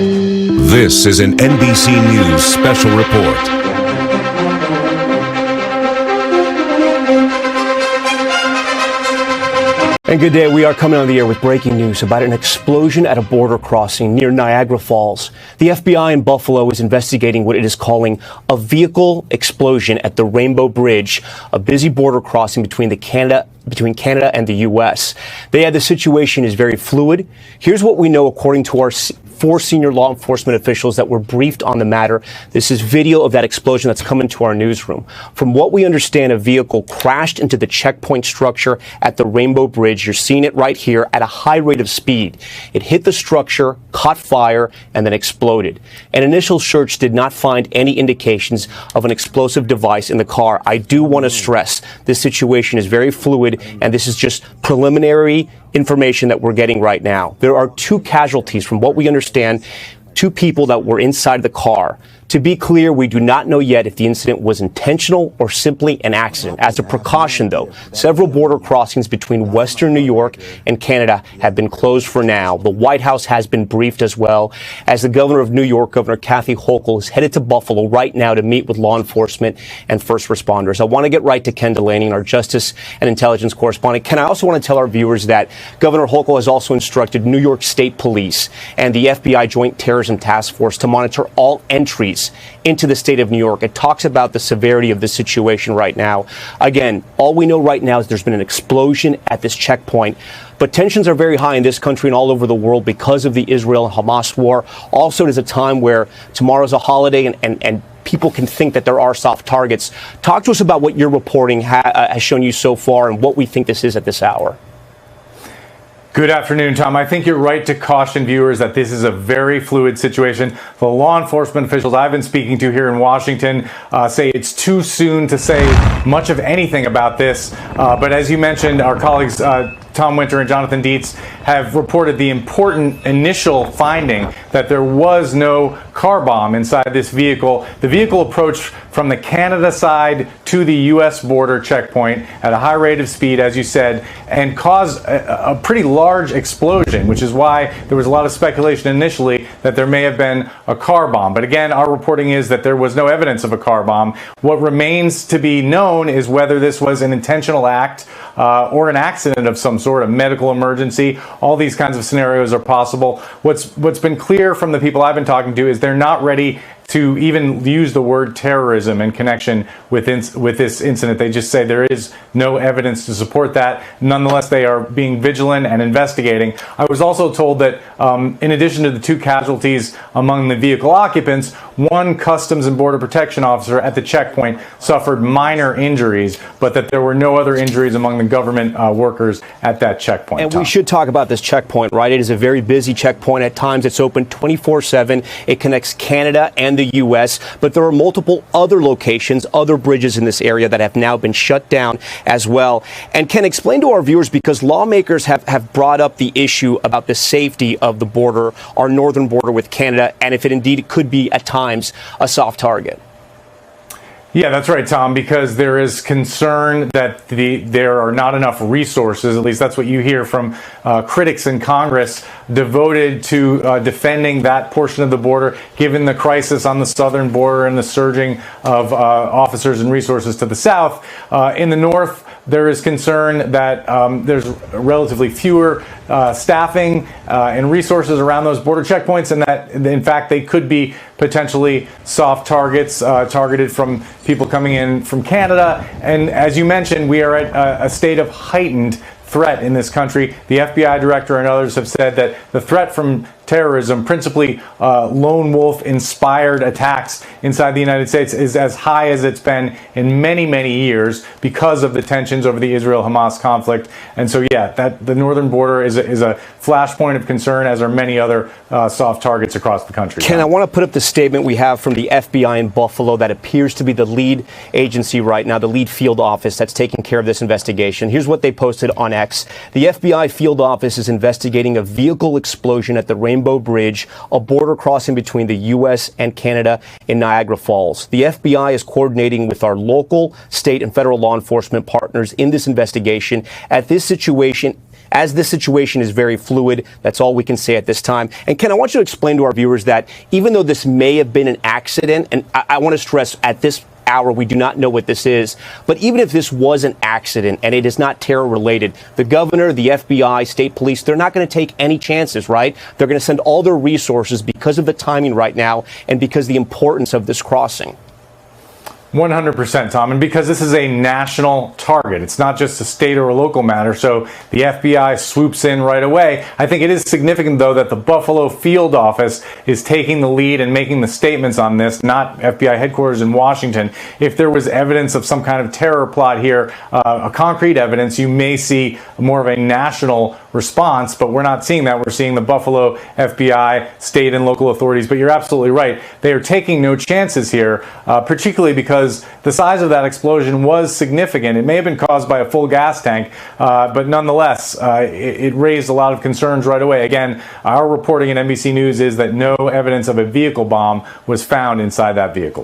This is an NBC News special report. And good day. We are coming on the air with breaking news about an explosion at a border crossing near Niagara Falls. The FBI in Buffalo is investigating what it is calling a vehicle explosion at the Rainbow Bridge, a busy border crossing between Canada and the U.S. The situation is very fluid. Here's what we know according to our 4 senior law enforcement officials that were briefed on the matter. This is video of that explosion that's come into our newsroom. From what we understand, a vehicle crashed into the checkpoint structure at the Rainbow Bridge. You're seeing it right here at a high rate of speed. It hit the structure, caught fire, and then exploded. An initial search did not find any indications of an explosive device in the car. I do want to stress this situation is very fluid, and this is just preliminary information that we're getting right now. There are 2 casualties from what we understand, 2 people that were inside the car. To be clear, we do not know yet if the incident was intentional or simply an accident. As a precaution, though, several border crossings between Western New York and Canada have been closed for now. The White House has been briefed as well, as the governor of New York, Governor Kathy Hochul, is headed to Buffalo right now to meet with law enforcement and first responders. I want to get right to Ken Delaney, our justice and intelligence correspondent. Ken, I also want to tell our viewers that Governor Hochul has also instructed New York State Police and the FBI Joint Terrorism Task Force to monitor all entries into the state of New York. It talks about the severity of the situation right now. Again, all we know right now is there's been an explosion at this checkpoint. But tensions are very high in this country and all over the world because of the Israel and Hamas war. Also, it is a time where tomorrow's a holiday and people can think that there are soft targets. Talk to us about what your reporting has shown you so far and what we think this is at this hour. Good afternoon, Tom. I think you're right to caution viewers that this is a very fluid situation. The law enforcement officials I've been speaking to here in Washington say it's too soon to say much of anything about this. But as you mentioned, our colleagues Tom Winter and Jonathan Dietz have reported the important initial finding that there was no car bomb inside this vehicle. The vehicle approached from the Canada side to the U.S. border checkpoint at a high rate of speed, as you said, and caused a pretty large explosion, which is why there was a lot of speculation initially that there may have been a car bomb. But again, our reporting is that there was no evidence of a car bomb. What remains to be known is whether this was an intentional act or an accident of some sort, of medical emergency. All these kinds of scenarios are possible. What's been clear from the people I've been talking to is they're not ready to even use the word terrorism in connection with this incident. They just say there is no evidence to support that. Nonetheless, they are being vigilant and investigating. I was also told that in addition to the 2 casualties among the vehicle occupants, 1 Customs and Border Protection officer at the checkpoint suffered minor injuries, but that there were no other injuries among the government workers at that checkpoint. And we should talk about this checkpoint, right? It is a very busy checkpoint. At times, it's open 24/7. It connects Canada and the U.S., but there are multiple other locations, other bridges in this area that have now been shut down as well. And Ken, explain to our viewers, because lawmakers have brought up the issue about the safety of the border, our northern border with Canada, and if it indeed could be at times a soft target. Yeah, that's right, Tom, because there is concern that there are not enough resources, at least that's what you hear from critics in Congress, devoted to defending that portion of the border, given the crisis on the southern border and the surging of officers and resources to the south. In the north, there is concern that there's relatively fewer staffing and resources around those border checkpoints, and that, in fact, they could be potentially soft targets targeted from people coming in from Canada. And as you mentioned, we are at a state of heightened threat in this country. The FBI director and others have said that the threat from terrorism, principally lone wolf inspired attacks inside the United States, is as high as it's been in many, many years because of the tensions over the Israel-Hamas conflict. And so, yeah, that the northern border is a flashpoint of concern, as are many other soft targets across the country. Ken, I want to put up the statement we have from the FBI in Buffalo that appears to be the lead agency right now, the lead field office that's taking care of this investigation. Here's what they posted on X. The FBI field office is investigating a vehicle explosion at the Rainbow Bridge, a border crossing between the U.S. and Canada in Niagara Falls. The FBI is coordinating with our local, state, and federal law enforcement partners in this investigation. As this situation as this situation is very fluid, that's all we can say at this time. And Ken, I want you to explain to our viewers that even though this may have been an accident, and I want to stress at this hour, we do not know what this is. But even if this was an accident and it is not terror related, the governor, the FBI, state police, they're not going to take any chances, right? They're going to send all their resources because of the timing right now and because of the importance of this crossing. 100%, Tom, and because this is a national target, it's not just a state or a local matter, so the FBI swoops in right away. I think it is significant, though, that the Buffalo field office is taking the lead and making the statements on this, not FBI headquarters in Washington. If there was evidence of some kind of terror plot here, a concrete evidence, you may see more of a national response, but we're not seeing that. We're seeing the Buffalo FBI, state and local authorities, but you're absolutely right. They are taking no chances here, particularly because the size of that explosion was significant. It may have been caused by a full gas tank, but nonetheless, it raised a lot of concerns right away. Again, our reporting at NBC News is that no evidence of a vehicle bomb was found inside that vehicle.